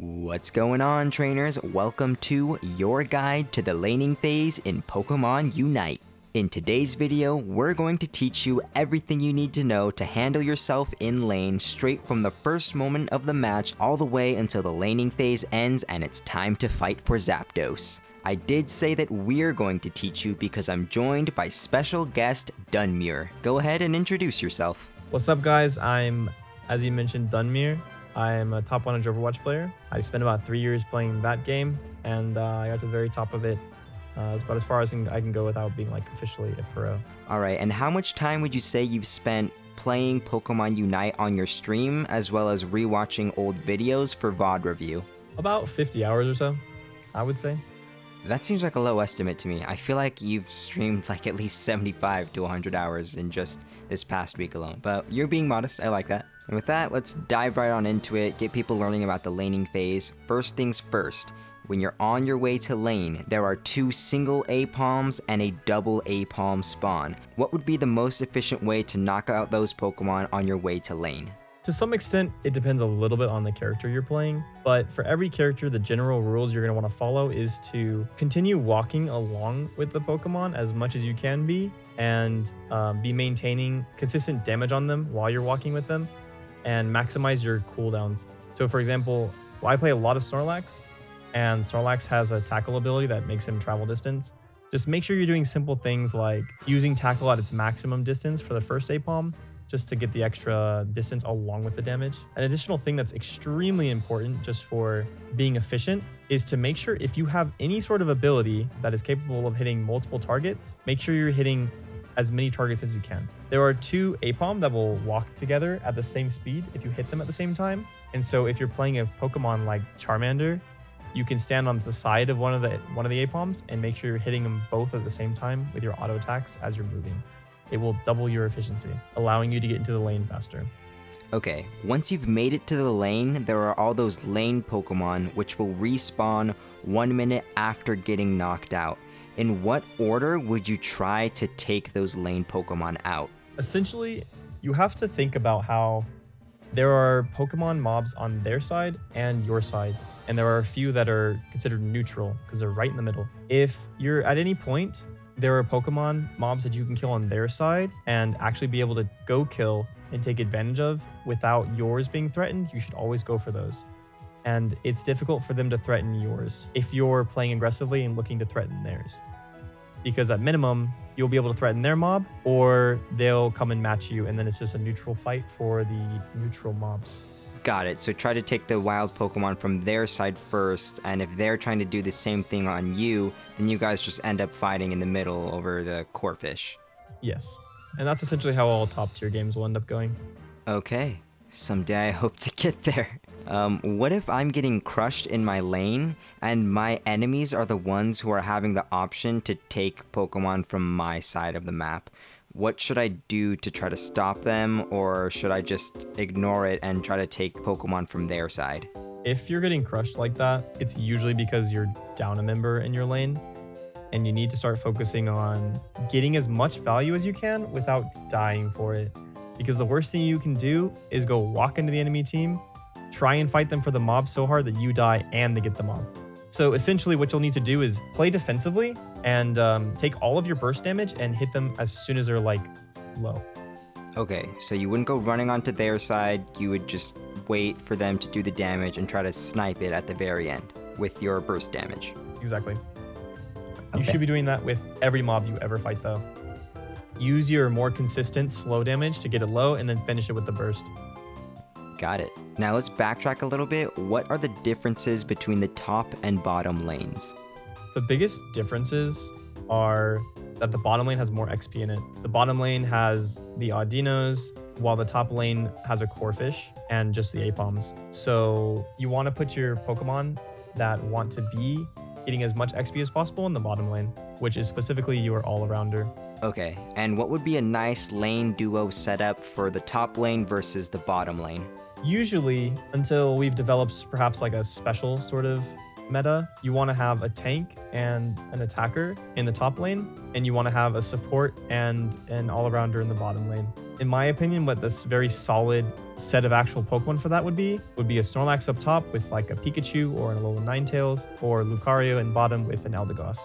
What's going on, trainers? Welcome to your guide to the laning phase in Pokemon Unite. In today's video, we're going to teach you everything you need to know to handle yourself in lane straight from the first moment of the match all the way until the laning phase ends and it's time to fight for Zapdos. I did say that we're going to teach you because I'm joined by special guest Dunmuir. Go ahead and introduce yourself. What's up, guys? I'm, as you mentioned, Dunmuir. I'm a top 100 Overwatch player. I spent about 3 years playing that game, and I got to the very top of it. It's about as far as I can go without being like officially a pro. Alright, and how much time would you say you've spent playing Pokemon Unite on your stream, as well as rewatching old videos for VOD review? About 50 hours or so, I would say. That seems like a low estimate to me. I feel like you've streamed like at least 75 to 100 hours in just this past week alone. But you're being modest, I like that. And with that, let's dive right on into it, get people learning about the laning phase. First things first, when you're on your way to lane, there are 2 single A-Palms and a double A-Palm spawn. What would be the most efficient way to knock out those Pokemon on your way to lane? To some extent, it depends a little bit on the character you're playing, but for every character, the general rules you're going to want to follow is to continue walking along with the Pokemon as much as you can be, and be maintaining consistent damage on them while you're walking with them, and maximize your cooldowns. So for example, I play a lot of Snorlax, and Snorlax has a tackle ability that makes him travel distance. Just make sure you're doing simple things like using tackle at its maximum distance for the first A-Palm, just to get the extra distance along with the damage. An additional thing that's extremely important just for being efficient is to make sure if you have any sort of ability that is capable of hitting multiple targets, make sure you're hitting as many targets as you can. There are 2 A-Palm that will walk together at the same speed if you hit them at the same time. And so if you're playing a Pokemon like Charmander, you can stand on the side of one of the A-Palms and make sure you're hitting them both at the same time with your auto attacks as you're moving. It will double your efficiency, allowing you to get into the lane faster. Okay, once you've made it to the lane, there are all those lane Pokemon which will respawn 1 minute after getting knocked out. In what order would you try to take those lane Pokemon out? Essentially, you have to think about how there are Pokemon mobs on their side and your side, and there are a few that are considered neutral because they're right in the middle. If you're at any point, there are Pokemon mobs that you can kill on their side and actually be able to go kill and take advantage of without yours being threatened, you should always go for those. And it's difficult for them to threaten yours if you're playing aggressively and looking to threaten theirs. Because at minimum, you'll be able to threaten their mob, or they'll come and match you, and then it's just a neutral fight for the neutral mobs. Got it, so try to take the wild Pokemon from their side first, and if they're trying to do the same thing on you, then you guys just end up fighting in the middle over the Corphish. Yes, and that's essentially how all top tier games will end up going. Okay, someday I hope to get there. What if I'm getting crushed in my lane, and my enemies are the ones who are having the option to take Pokemon from my side of the map? What should I do to try to stop them, or should I just ignore it and try to take Pokemon from their side? If you're getting crushed like that, it's usually because you're down a member in your lane, and you need to start focusing on getting as much value as you can without dying for it. Because the worst thing you can do is go walk into the enemy team, try and fight them for the mob so hard that you die and they get the mob. So essentially what you'll need to do is play defensively and take all of your burst damage and hit them as soon as they're like low. Okay, so you wouldn't go running onto their side, you would just wait for them to do the damage and try to snipe it at the very end with your burst damage. Exactly. Okay. You should be doing that with every mob you ever fight though. Use your more consistent slow damage to get it low and then finish it with the burst. Got it. Now let's backtrack a little bit. What are the differences between the top and bottom lanes? The biggest differences are that the bottom lane has more XP in it. The bottom lane has the Audinos, while the top lane has a Corphish and just the A-Palms. So you want to put your Pokemon that want to be getting as much XP as possible in the bottom lane, which is specifically your all-arounder. Okay, and what would be a nice lane duo setup for the top lane versus the bottom lane? Usually, until we've developed perhaps like a special sort of meta, you want to have a tank and an attacker in the top lane, and you want to have a support and an all-arounder in the bottom lane. In my opinion, what this very solid set of actual Pokemon for that would be a Snorlax up top with like a Pikachu or an Alolan Ninetales, or Lucario in bottom with an Eldegoss.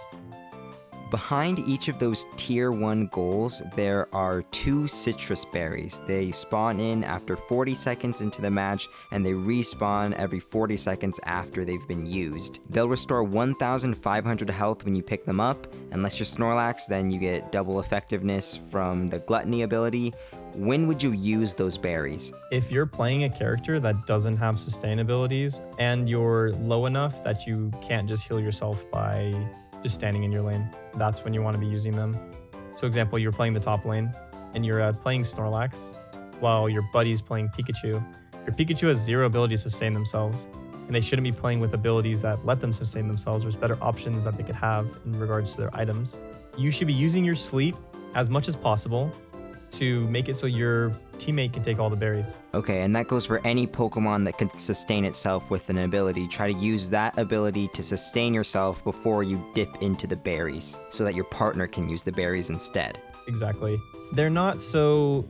Behind each of those tier 1 goals, there are 2 citrus berries. They spawn in after 40 seconds into the match, and they respawn every 40 seconds after they've been used. They'll restore 1,500 health when you pick them up. Unless you're Snorlax, then you get double effectiveness from the Gluttony ability. When would you use those berries? If you're playing a character that doesn't have sustain abilities, and you're low enough that you can't just heal yourself by just standing in your lane, that's when you want to be using them. So example, you're playing the top lane and you're playing Snorlax while your buddy's playing Pikachu. Your Pikachu has 0 ability to sustain themselves, and they shouldn't be playing with abilities that let them sustain themselves. There's better options that they could have in regards to their items. You should be using your sleep as much as possible to make it so your teammate can take all the berries. Okay, and that goes for any Pokemon that can sustain itself with an ability. Try to use that ability to sustain yourself before you dip into the berries, so that your partner can use the berries instead. Exactly. It's not so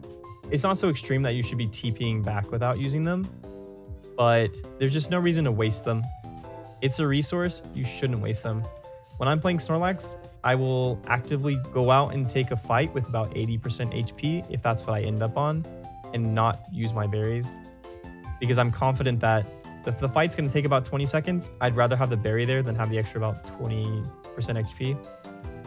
extreme that you should be TPing back without using them, but there's just no reason to waste them. It's a resource, you shouldn't waste them. When I'm playing Snorlax, I will actively go out and take a fight with about 80% HP if that's what I end up on, and not use my berries, because I'm confident that if the fight's going to take about 20 seconds, I'd rather have the berry there than have the extra about 20% HP.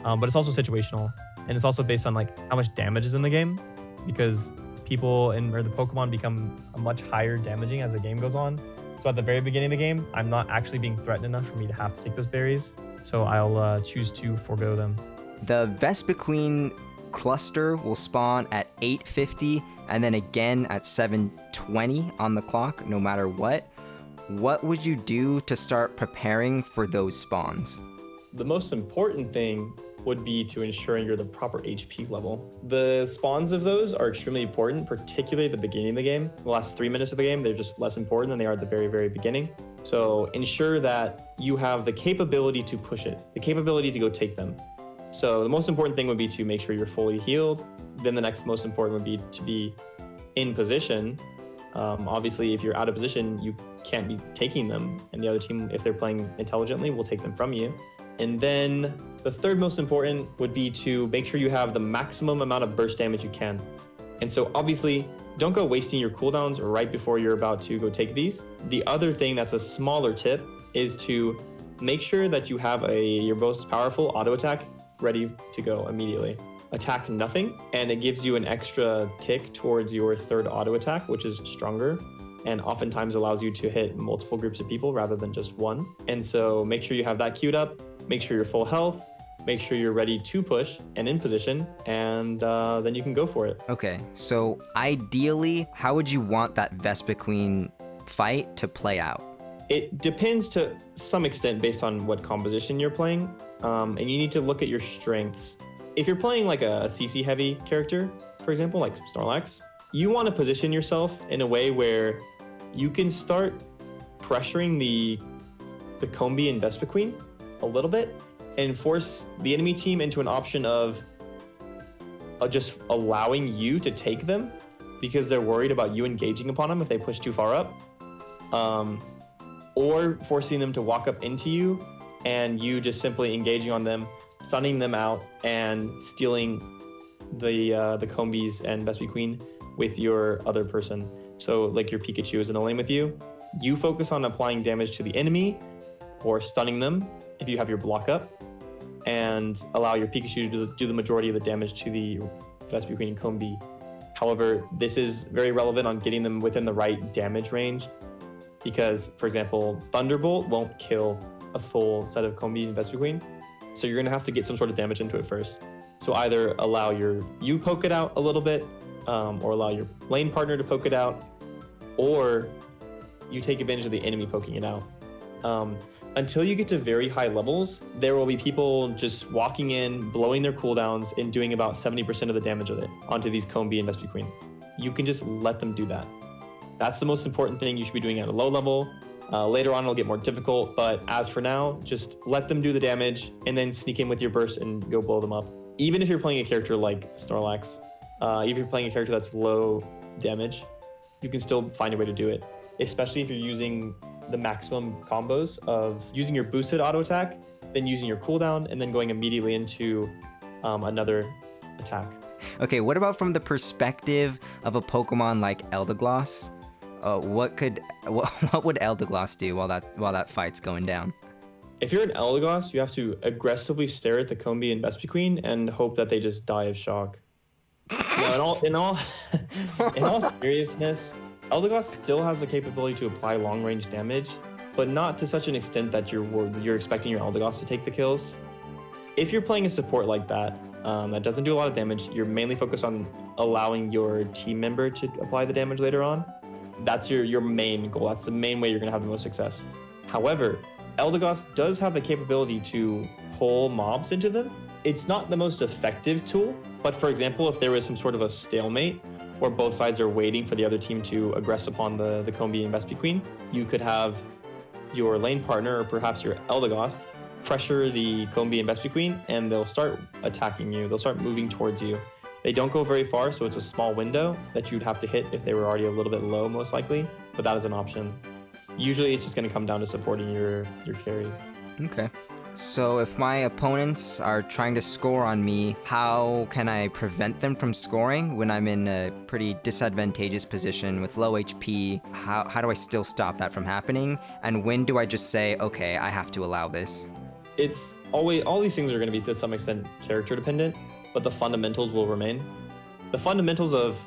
But it's also situational, and it's also based on like how much damage is in the game, because people or the Pokemon become a much higher damaging as the game goes on. So at the very beginning of the game, I'm not actually being threatened enough for me to have to take those berries, so I'll choose to forego them. The Vespiqueen cluster will spawn at 8:50 and then again at 7:20 on the clock, no matter what. What would you do to start preparing for those spawns? The most important thing would be to ensuring you're the proper HP level. The spawns of those are extremely important, particularly at the beginning of the game. The last 3 minutes of the game, they're just less important than they are at the very, very beginning. So ensure that you have the capability to push it, the capability to go take them. So the most important thing would be to make sure you're fully healed. Then the next most important would be to be in position. Obviously, if you're out of position, you can't be taking them, and the other team, if they're playing intelligently, will take them from you. And then the third most important would be to make sure you have the maximum amount of burst damage you can. And so obviously, don't go wasting your cooldowns right before you're about to go take these. The other thing that's a smaller tip is to make sure that you have your most powerful auto attack ready to go immediately. Attack nothing, and it gives you an extra tick towards your third auto attack, which is stronger, and oftentimes allows you to hit multiple groups of people rather than just one. And so make sure you have that queued up, make sure you're full health, make sure you're ready to push and in position, and then you can go for it. Okay, so ideally, how would you want that Vespiqueen fight to play out? It depends to some extent based on what composition you're playing, and you need to look at your strengths. If you're playing like a CC heavy character, for example, like Snorlax, you want to position yourself in a way where you can start pressuring the Combee and Vespiqueen a little bit and force the enemy team into an option of just allowing you to take them because they're worried about you engaging upon them if they push too far up, or forcing them to walk up into you and you just simply engaging on them, stunning them out, and stealing the Combees and Vespiqueen with your other person. So like your Pikachu is in a lane with you. You focus on applying damage to the enemy or stunning them if you have your block up, and allow your Pikachu to do the majority of the damage to the Vespiqueen and Combee. However, this is very relevant on getting them within the right damage range, because, for example, Thunderbolt won't kill a full set of Combee and Vespiqueen, so you're going to have to get some sort of damage into it first. So either allow you poke it out a little bit, or allow your lane partner to poke it out, or you take advantage of the enemy poking it out. Until you get to very high levels, there will be people just walking in, blowing their cooldowns, and doing about 70% of the damage of it onto these Combee and Vespiqueen. You can just let them do that. That's the most important thing you should be doing at a low level. Later on, it'll get more difficult, but as for now, just let them do the damage and then sneak in with your burst and go blow them up. Even if you're playing a character like Snorlax, If you're playing a character that's low damage, you can still find a way to do it, especially if you're using the maximum combos of using your boosted auto attack, then using your cooldown, and then going immediately into another attack. Okay, what about from the perspective of a Pokemon like Eldegoss? What would Eldegoss do while that fight's going down? If you're an Eldegoss, you have to aggressively stare at the Combee and Vespiqueen and hope that they just die of shock. No, in all seriousness, Eldegoss still has the capability to apply long-range damage, but not to such an extent that you're expecting your Eldegoss to take the kills. If you're playing a support like that, that doesn't do a lot of damage, you're mainly focused on allowing your team member to apply the damage later on. That's your main goal. That's the main way you're going to have the most success. However, Eldegoss does have the capability to pull mobs into them. It's not the most effective tool, but for example, if there was some sort of a stalemate where both sides are waiting for the other team to aggress upon the Combee and Vespiqueen, you could have your lane partner, or perhaps your Eldegoss, pressure the Combee and Vespiqueen, and they'll start attacking you. They'll start moving towards you. They don't go very far, so it's a small window that you'd have to hit if they were already a little bit low, most likely, but that is an option. Usually it's just going to come down to supporting your carry. Okay. So if my opponents are trying to score on me, how can I prevent them from scoring when I'm in a pretty disadvantageous position with low HP? How do I still stop that from happening? And when do I just say, okay, I have to allow this? It's always, all these things are going to be to some extent character dependent, but the fundamentals will remain. The fundamentals of,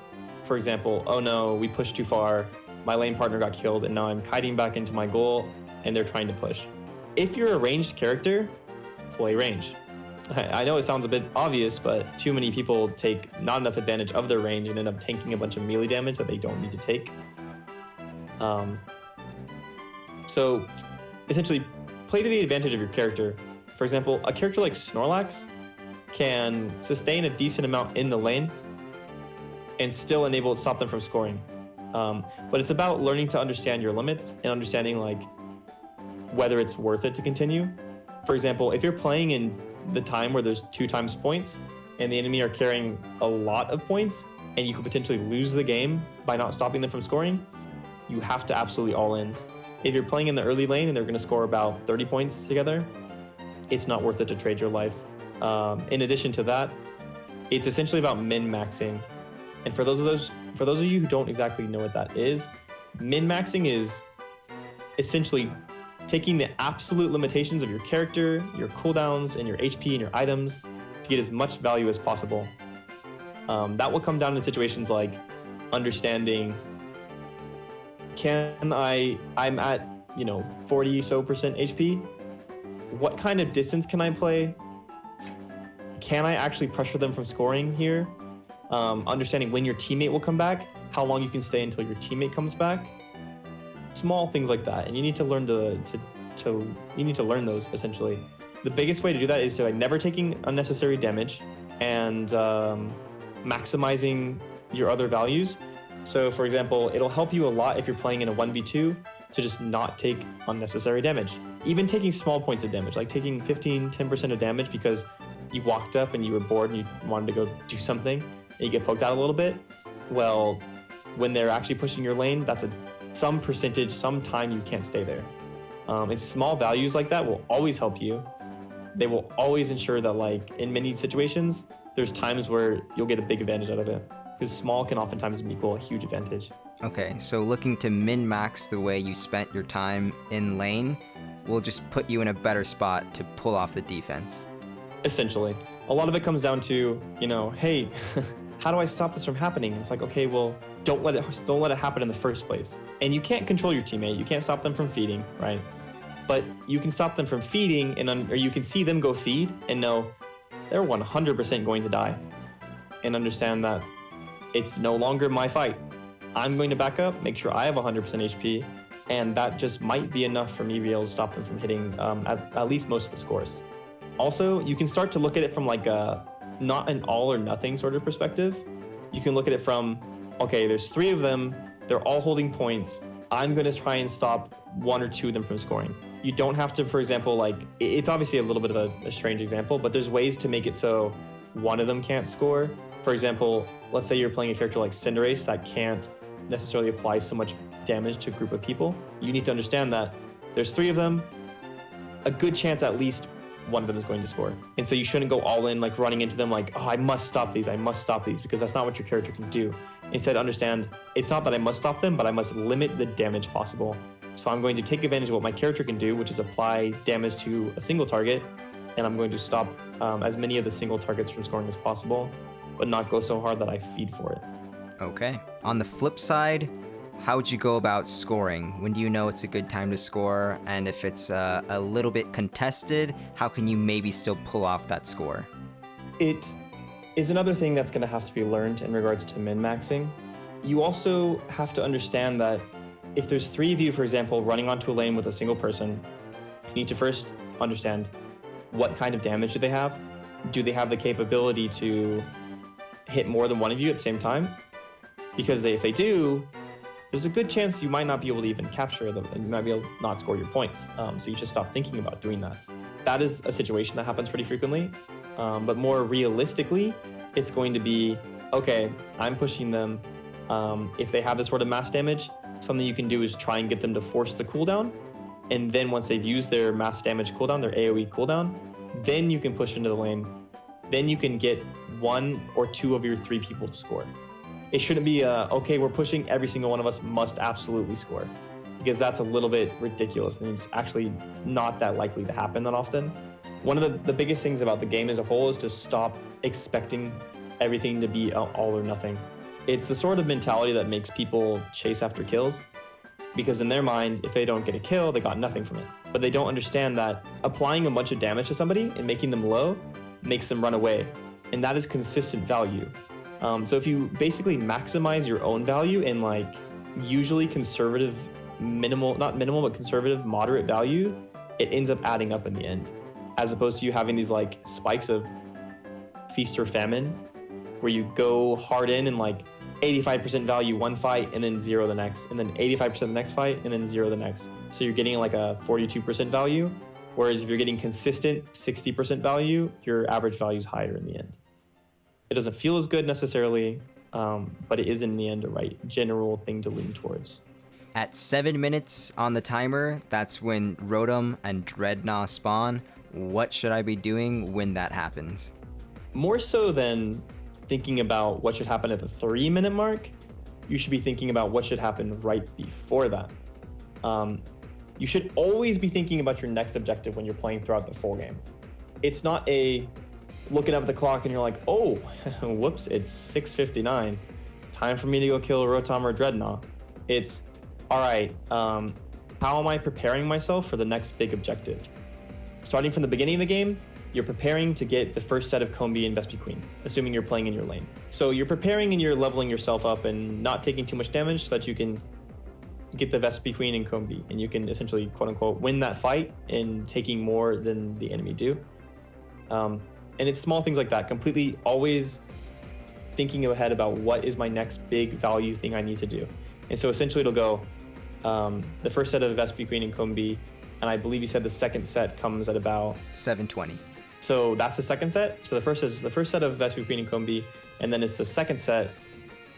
for example, oh no, we pushed too far, my lane partner got killed, and now I'm kiting back into my goal, and they're trying to push. If you're a ranged character, play range. I know it sounds a bit obvious, but too many people take not enough advantage of their range and end up tanking a bunch of melee damage that they don't need to take. So essentially, play to the advantage of your character. For example, a character like Snorlax can sustain a decent amount in the lane and still stop them from scoring. But it's about learning to understand your limits and understanding like whether it's worth it to continue. For example, if you're playing in the time where there's 2 times points and the enemy are carrying a lot of points and you could potentially lose the game by not stopping them from scoring, you have to absolutely all in. If you're playing in the early lane and they're going to score about 30 points together, it's not worth it to trade your life. In addition to that, it's essentially about min-maxing. And for those of you who don't exactly know what that is, min-maxing is essentially taking the absolute limitations of your character, your cooldowns, and your HP and your items to get as much value as possible. That will come down to situations like understanding, I'm at 40% HP. What kind of distance can I play? Can I actually pressure them from scoring here? Understanding when your teammate will come back, how long you can stay until your teammate comes back. Small things like that, and you need to learn learn those essentially. The biggest way to do that is to never taking unnecessary damage and maximizing your other values. So for example, it'll help you a lot if you're playing in a 1v2 to just not take unnecessary damage. Even taking small points of damage, like taking 15-10% of damage because you walked up and you were bored and you wanted to go do something and you get poked out a little bit. Well, when they're actually pushing your lane, that's some percentage, some time you can't stay there. And small values like that will always help you. They will always ensure that like in many situations, there's times where you'll get a big advantage out of it, because small can oftentimes equal a huge advantage. Okay, so looking to min-max the way you spent your time in lane will just put you in a better spot to pull off the defense. Essentially. A lot of it comes down to, hey, how do I stop this from happening? It's like, okay, well, don't let it happen in the first place. And you can't control your teammate. You can't stop them from feeding, right? But you can stop them from feeding, or you can see them go feed and know they're 100% going to die, and understand that it's no longer my fight. I'm going to back up, make sure I have 100% HP, and that just might be enough for me to be able to stop them from hitting at least most of the scores. Also, you can start to look at it from like a not an all or nothing sort of perspective. You can look at it from, okay, there's 3 of them, they're all holding points. I'm going to try and stop 1 or 2 of them from scoring. You don't have to, for example, like, it's obviously a little bit of a strange example, but there's ways to make it so one of them can't score For example, let's say you're playing a character like Cinderace that can't necessarily apply so much damage to a group of people. You need to understand that there's 3 of them, a good chance at least one of them is going to score. And so you shouldn't go all in, like running into them like, oh, I must stop these, because that's not what your character can do. Instead, understand, it's not that I must stop them, but I must limit the damage possible. So I'm going to take advantage of what my character can do, which is apply damage to a single target, and I'm going to stop as many of the single targets from scoring as possible, but not go so hard that I feed for it. Okay. On the flip side, how would you go about scoring? When do you know it's a good time to score? And if it's a little bit contested, how can you maybe still pull off that score? It is another thing that's going to have to be learned in regards to min-maxing. You also have to understand that if there's 3 of you, for example, running onto a lane with a single person, you need to first understand what kind of damage do they have? Do they have the capability to hit more than one of you at the same time? Because if they do, there's a good chance you might not be able to even capture them, and you might be able to not score your points. So you should stop thinking about doing that. That is a situation that happens pretty frequently. But more realistically, it's going to be, okay, I'm pushing them. If they have this sort of mass damage, something you can do is try and get them to force the cooldown. And then once they've used their mass damage cooldown, their AoE cooldown, then you can push into the lane. Then you can get 1 or 2 of your 3 people to score. It shouldn't be, okay, we're pushing, every single one of us must absolutely score, because that's a little bit ridiculous, and it's actually not that likely to happen that often. One of the biggest things about the game as a whole is to stop expecting everything to be all or nothing. It's the sort of mentality that makes people chase after kills, because in their mind, if they don't get a kill, they got nothing from it. But they don't understand that applying a bunch of damage to somebody and making them low makes them run away, and that is consistent value. So if you basically maximize your own value in like usually conservative, not minimal, but conservative, moderate value, it ends up adding up in the end. As opposed to you having these like spikes of feast or famine, where you go hard in and like 85% value one fight and then 0 the next, and then 85% the next fight and then 0 the next. So you're getting like a 42% value. Whereas if you're getting consistent 60% value, your average value is higher in the end. It doesn't feel as good necessarily, but it is in the end the right general thing to lean towards. At 7 minutes on the timer, that's when Rotom and Drednaw spawn. What should I be doing when that happens? More so than thinking about what should happen at the 3-minute mark, you should be thinking about what should happen right before that. You should always be thinking about your next objective when you're playing throughout the full game. It's not a looking up at the clock and you're like, oh, whoops, it's 6:59. Time for me to go kill Rotom or Drednaw. It's, all right, how am I preparing myself for the next big objective? Starting from the beginning of the game, you're preparing to get the first set of Combi and Vespiqueen, assuming you're playing in your lane. So you're preparing and you're leveling yourself up and not taking too much damage so that you can get the Vespiqueen and Combi, and you can essentially, quote unquote, win that fight in taking more than the enemy do. And it's small things like that, completely always thinking ahead about what is my next big value thing I need to do. And so essentially it'll go the first set of Vespiqueen and Combi, and I believe you said the second set comes at about 7:20. So that's the second set. So the first set of Vespiqueen and Combi, and then it's the second set.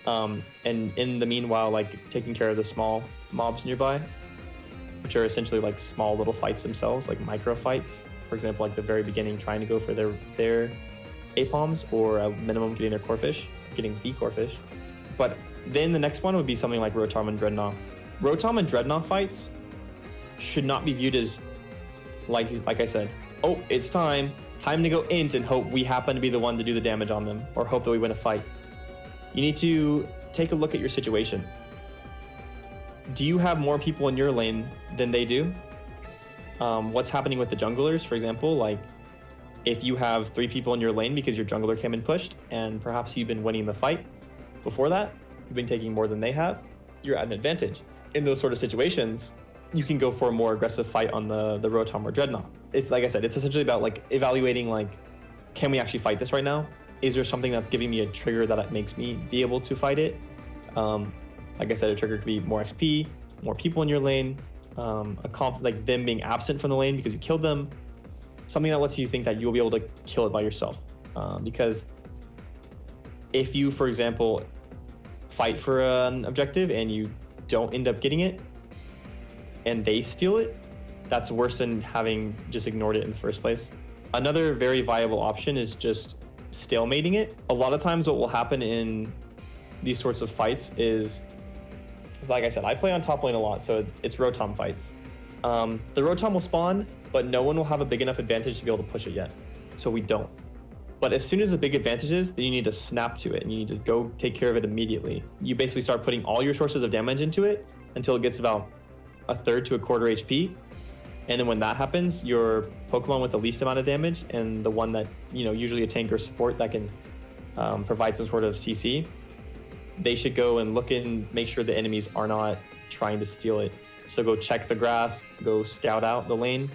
And in the meanwhile, like taking care of the small mobs nearby, which are essentially like small little fights themselves, like micro fights. For example, like the very beginning, trying to go for their Apoms, or at minimum getting their Corphish, getting the Corphish. But then the next one would be something like Rotom and Drednaw. Rotom and Drednaw fights should not be viewed as like I said, oh, it's time to go int and hope we happen to be the one to do the damage on them, or hope that we win a fight. You need to take a look at your situation. Do you have more people in your lane than they do? What's happening with the junglers, for example? Like, if you have 3 people in your lane because your jungler came and pushed, and perhaps you've been winning the fight before that, you've been taking more than they have, you're at an advantage. In those sort of situations, you can go for a more aggressive fight on the Rotom or Drednaw. It's like I said, it's essentially about like evaluating, like, can we actually fight this right now? Is there something that's giving me a trigger that makes me be able to fight it? Like I said, a trigger could be more XP, more people in your lane, like them being absent from the lane because you killed them. Something that lets you think that you'll be able to kill it by yourself. Because if you, for example, fight for an objective and you don't end up getting it and they steal it, that's worse than having just ignored it in the first place. Another very viable option is just stalemating it. A lot of times what will happen in these sorts of fights is like I said, I play on top lane a lot, so it's Rotom fights. The Rotom will spawn, but no one will have a big enough advantage to be able to push it yet. So we don't. But as soon as a big advantage is, then you need to snap to it and you need to go take care of it immediately. You basically start putting all your sources of damage into it until it gets about a third to a quarter HP. And then when that happens, your Pokemon with the least amount of damage and the one that, usually a tank or support that can provide some sort of CC, they should go and look and make sure the enemies are not trying to steal it. So go check the grass, go scout out the lane,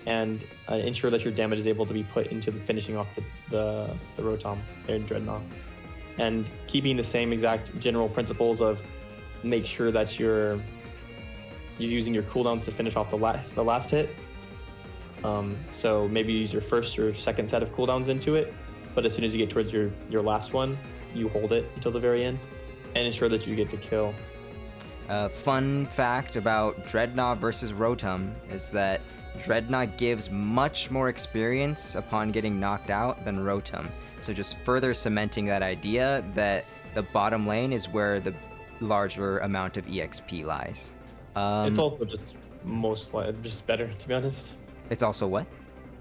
and ensure that your damage is able to be put into the finishing off the Rotom and Drednaw. And keeping the same exact general principles of make sure that you're using your cooldowns to finish off the last hit. So maybe use your first or second set of cooldowns into it, but as soon as you get towards your last one, you hold it until the very end and ensure that you get the kill. Fun fact about Drednaw versus Rotom is that Drednaw gives much more experience upon getting knocked out than Rotom. So just further cementing that idea that the bottom lane is where the larger amount of EXP lies. It's also just better, to be honest. It's also what?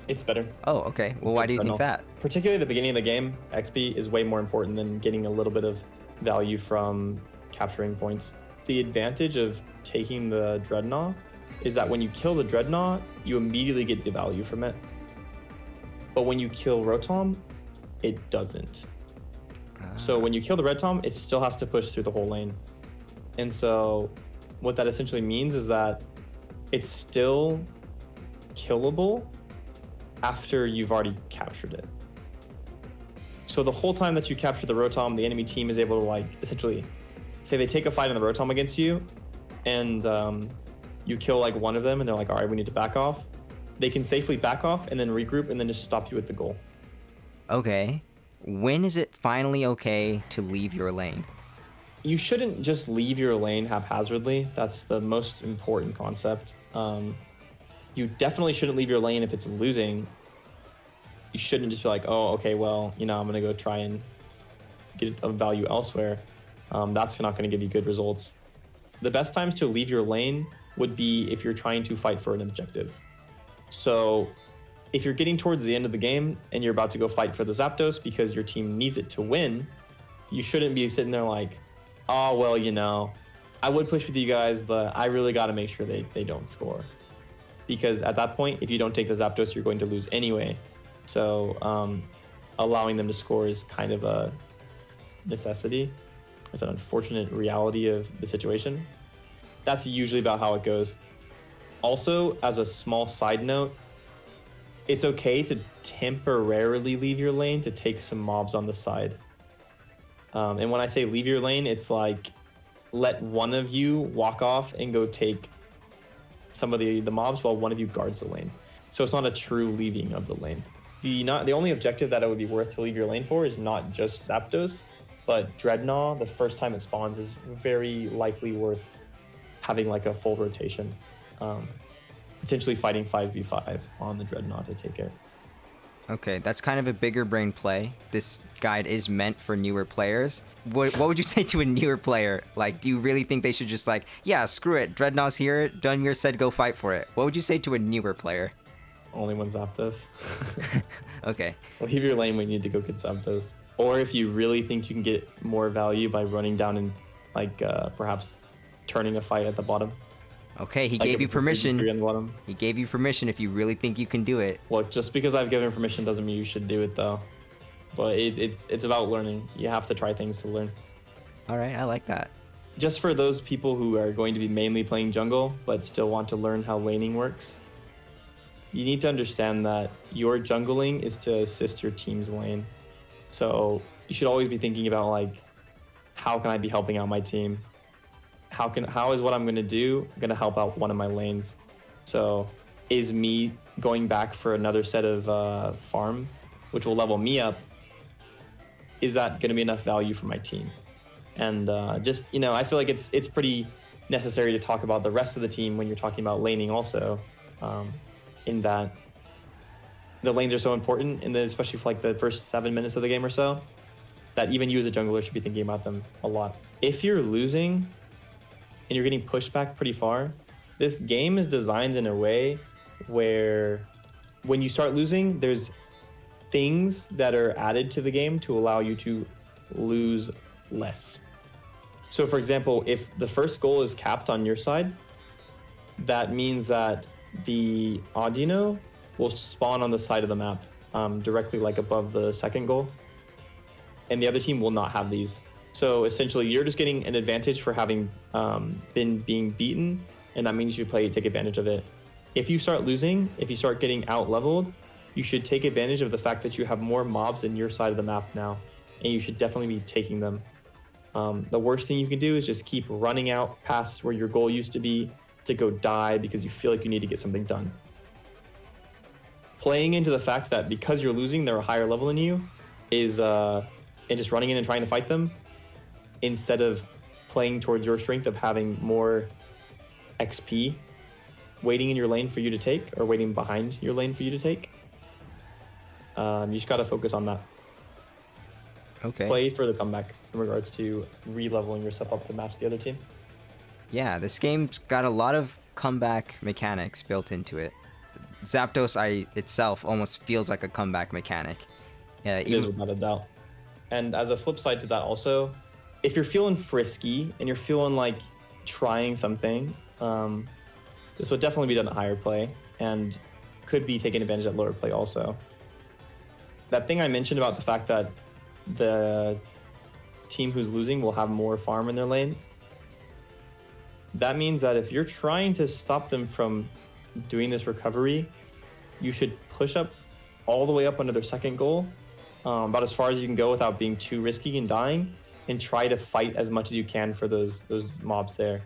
It's better. Oh, okay. Well, why do you think that? Particularly at the beginning of the game, XP is way more important than getting a little bit of value from capturing points. The advantage of taking the Drednaw is that when you kill the Drednaw, you immediately get the value from it. But when you kill Rotom, it doesn't. So when you kill the Rotom, it still has to push through the whole lane. And so what that essentially means is that it's still killable after you've already captured it. So the whole time that you capture the Rotom, the enemy team is able to essentially say they take a fight on the Rotom against you and you kill one of them and they're like, all right, we need to back off. They can safely back off and then regroup and then just stop you at the goal. Okay. When is it finally okay to leave your lane? You shouldn't just leave your lane haphazardly. That's the most important concept. You definitely shouldn't leave your lane if it's losing. You shouldn't just be like, oh, okay, well, I'm going to go try and get a value elsewhere. That's not going to give you good results. The best times to leave your lane would be if you're trying to fight for an objective. So if you're getting towards the end of the game and you're about to go fight for the Zapdos because your team needs it to win, you shouldn't be sitting there like, oh, well, I would push with you guys, but I really got to make sure they don't score. Because at that point, if you don't take the Zapdos, you're going to lose anyway. So allowing them to score is kind of a necessity. It's an unfortunate reality of the situation. That's usually about how it goes. Also, as a small side note, it's okay to temporarily leave your lane to take some mobs on the side. And when I say leave your lane, it's like let one of you walk off and go take some of the mobs while one of you guards the lane. So it's not a true leaving of the lane. The only objective that it would be worth to leave your lane for is not just Zapdos, but Drednaw, the first time it spawns, is very likely worth having a full rotation. Potentially fighting 5v5 on the Drednaw to take it. Okay, that's kind of a bigger brain play. This guide is meant for newer players. What would you say to a newer player? Do you really think they should just yeah, screw it, Drednaw's here, Dunmuir said go fight for it. What would you say to a newer player? Only one Zapdos. Okay. Leave your lane when you need to go get Zapdos. Or if you really think you can get more value by running down and perhaps turning a fight at the bottom. Okay, he gave you permission. He gave you permission if you really think you can do it. Look, just because I've given permission doesn't mean you should do it, though. But it's about learning. You have to try things to learn. All right, I like that. Just for those people who are going to be mainly playing jungle, but still want to learn how laning works, you need to understand that your jungling is to assist your team's lane. So you should always be thinking about how can I be helping out my team? How is what I'm going to do going to help out one of my lanes? So is me going back for another set of farm, which will level me up, is that going to be enough value for my team? And just, I feel like it's pretty necessary to talk about the rest of the team when you're talking about laning also, in that the lanes are so important, and then especially for like the first 7 minutes of the game or so, that even you as a jungler should be thinking about them a lot. If you're losing and you're getting pushed back pretty far, this game is designed in a way where when you start losing, there's things that are added to the game to allow you to lose less. So for example, if the first goal is capped on your side, that means that the Audino will spawn on the side of the map, directly like above the second goal. And the other team will not have these. So essentially you're just getting an advantage for having been being beaten, and that means you should take advantage of it. If you start losing, if you start getting out leveled, you should take advantage of the fact that you have more mobs in your side of the map now, and you should definitely be taking them. The worst thing you can do is just keep running out past where your goal used to be to go die because you feel like you need to get something done. Playing into the fact that because you're losing, they're a higher level than you is, and just running in and trying to fight them, instead of playing towards your strength of having more XP waiting in your lane for you to take, or waiting behind your lane for you to take. You just got to focus on that. Okay. Play for the comeback in regards to re-leveling yourself up to match the other team. Yeah, this game's got a lot of comeback mechanics built into it. Zapdos itself almost feels like a comeback mechanic. It is without a doubt. And as a flip side to that also, if you're feeling frisky and you're feeling like trying something, this would definitely be done at higher play and could be taken advantage at lower play also. That thing I mentioned about the fact that the team who's losing will have more farm in their lane, that means that if you're trying to stop them from doing this recovery, you should push up all the way up under their second goal, about as far as you can go without being too risky and dying, and try to fight as much as you can for those mobs there,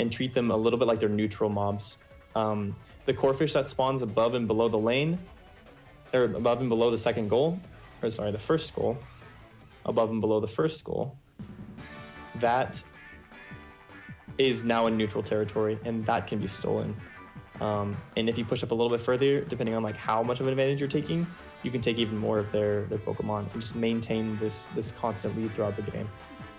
and treat them a little bit like they're neutral mobs. The core fish that spawns above and below the lane, or above and below the second goal, or sorry, the first goal, above and below the first goal, that is now in neutral territory, and that can be stolen. And if you push up a little bit further, depending on like how much of an advantage you're taking, you can take even more of their Pokemon and just maintain this constant lead throughout the game.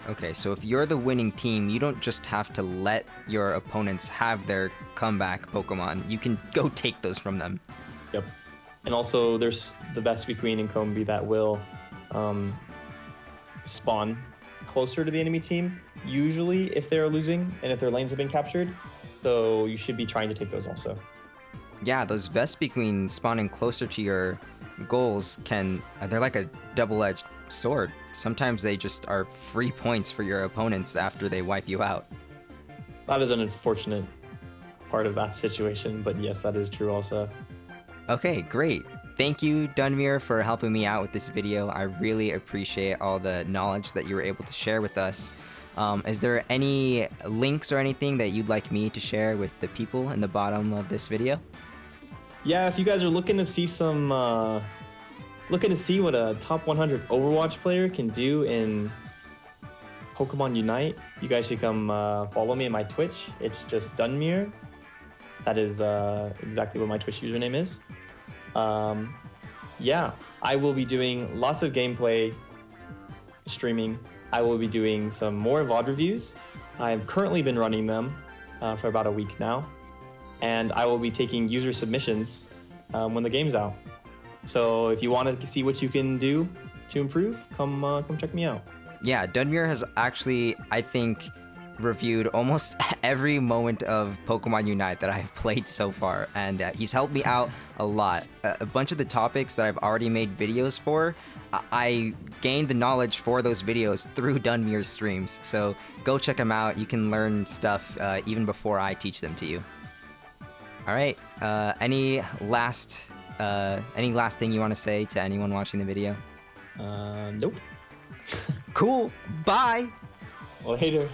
Okay, so if you're the winning team, you don't just have to let your opponents have their comeback Pokemon. You can go take those from them. Yep. And also there's the Vespiqueen and Combee that will spawn closer to the enemy team, usually if they're losing and if their lanes have been captured. So you should be trying to take those also. Yeah, those Vespiqueen spawning closer to your goals they're like a double-edged sword. Sometimes they just are free points for your opponents after they wipe you out. That is an unfortunate part of that situation, but yes, that is true also. Okay, great. Thank you, Dunmuir, for helping me out with this video. I really appreciate all the knowledge that you were able to share with us. Is there any links or anything that you'd like me to share with the people in the bottom of this video? Yeah, if you guys are looking to see what a top 100 Overwatch player can do in Pokemon Unite, you guys should come follow me on my Twitch. It's just Dunmuir. That is exactly what my Twitch username is. Yeah, I will be doing lots of gameplay streaming. I will be doing some more VOD reviews. I've currently been running them for about a week now. And I will be taking user submissions when the game's out. So if you want to see what you can do to improve, come check me out. Yeah, Dunmuir has actually, I think, reviewed almost every moment of Pokemon Unite that I've played so far, and he's helped me out a lot. A bunch of the topics that I've already made videos for, I gained the knowledge for those videos through Dunmuir's streams, so go check them out. You can learn stuff even before I teach them to you. All right, any last thing you want to say to anyone watching the video? Nope. Cool, bye! Later.